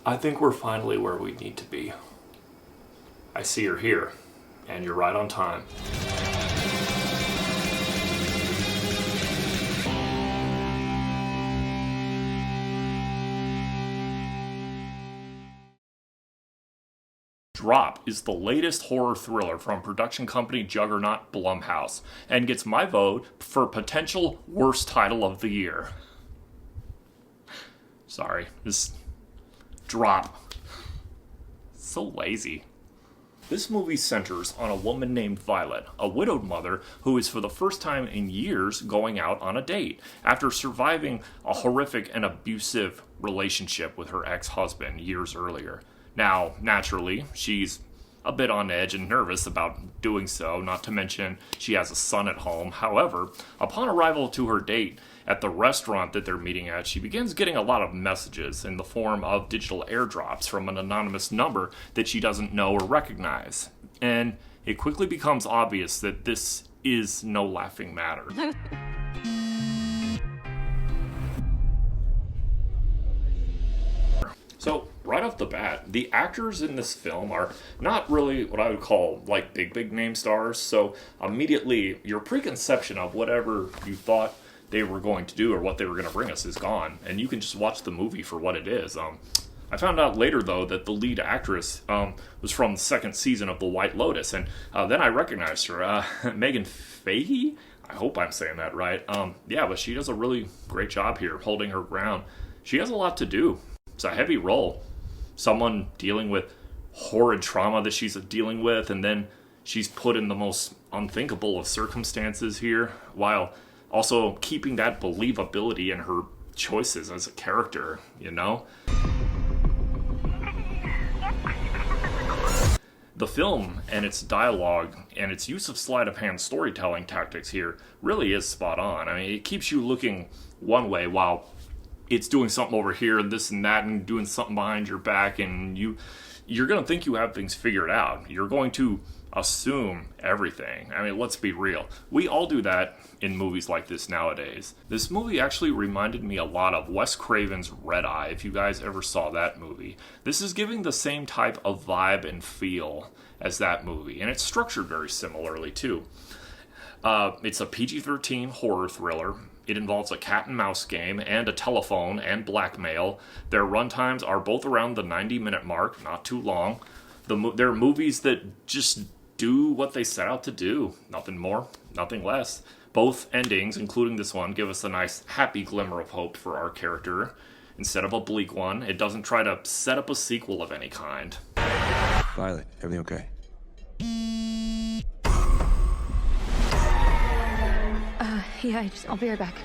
I think we're finally where we need to be. I see you're here, and you're right on time. Drop is the latest horror thriller from production company juggernaut Blumhouse, and gets my vote for potential worst title of the year. Sorry, this Drop. So lazy. This movie centers on a woman named Violet, a widowed mother who is for the first time in years going out on a date after surviving a horrific and abusive relationship with her ex-husband years earlier. Now, naturally, she's a bit on edge and nervous about doing so, not to mention she has a son at home. However, upon arrival to her date at the restaurant that they're meeting at, she begins getting a lot of messages in the form of digital airdrops from an anonymous number that she doesn't know or recognize. And it quickly becomes obvious that this is no laughing matter. So, right off the bat, the actors in this film are not really what I would call, like, big name stars, so immediately your preconception of whatever you thought they were going to do or what they were going to bring us is gone, and you can just watch the movie for what it is. I found out later, though, that the lead actress was from the second season of The White Lotus, and then I recognized her, Megan Fahey? I hope I'm saying that right. Yeah, but she does a really great job here, holding her ground. She has a lot to do. It's a heavy role. Someone dealing with horrid trauma that she's dealing with, and then she's put in the most unthinkable of circumstances here, while also keeping that believability in her choices as a character, you know? The film and its dialogue and its use of sleight of hand storytelling tactics here really is spot on. I mean, it keeps you looking one way while it's doing something over here and this and that and doing something behind your back, and you're going to think you have things figured out. You're going to assume everything. I mean, let's be real. We all do that in movies like this nowadays. This movie actually reminded me a lot of Wes Craven's Red Eye, if you guys ever saw that movie. This is giving the same type of vibe and feel as that movie, and it's structured very similarly too. It's a PG-13 horror thriller. It involves a cat and mouse game and a telephone and blackmail. Their runtimes are both around the 90-minute mark, not too long. They're movies that just do what they set out to do. Nothing more, nothing less. Both endings, including this one, give us a nice happy glimmer of hope for our character. Instead of a bleak one, it doesn't try to set up a sequel of any kind. Violet, everything okay? Yeah, I'll be right back.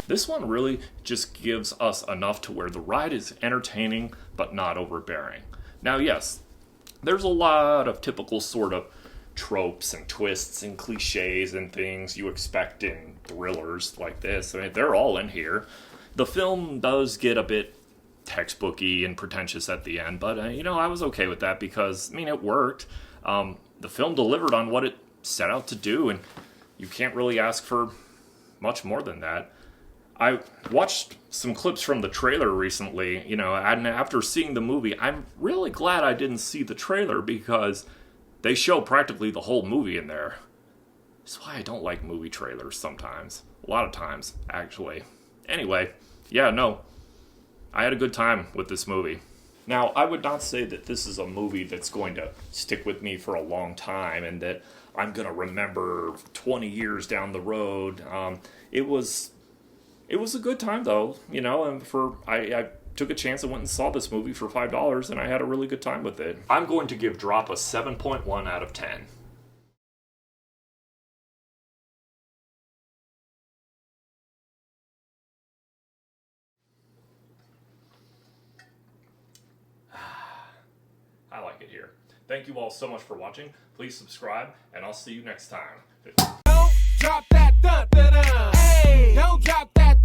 This one really just gives us enough to where the ride is entertaining, but not overbearing. Now, yes, there's a lot of typical sort of tropes and twists and cliches and things you expect in thrillers like this. I mean, they're all in here. The film does get a bit textbooky and pretentious at the end, but, I was okay with that because, it worked. The film delivered on what it set out to do, and you can't really ask for much more than that. I watched some clips from the trailer recently, and after seeing the movie, I'm really glad I didn't see the trailer because they show practically the whole movie in there. That's why I don't like movie trailers sometimes. A lot of times, actually. Anyway, I had a good time with this movie. Now, I would not say that this is a movie that's going to stick with me for a long time and that I'm going to remember 20 years down the road. It was a good time, though, and I took a chance and went and saw this movie for $5, and I had a really good time with it. I'm going to give Drop a 7.1 out of 10. I like it here. Thank you all so much for watching. Please subscribe, and I'll see you next time. Don't drop that, hey, don't drop that,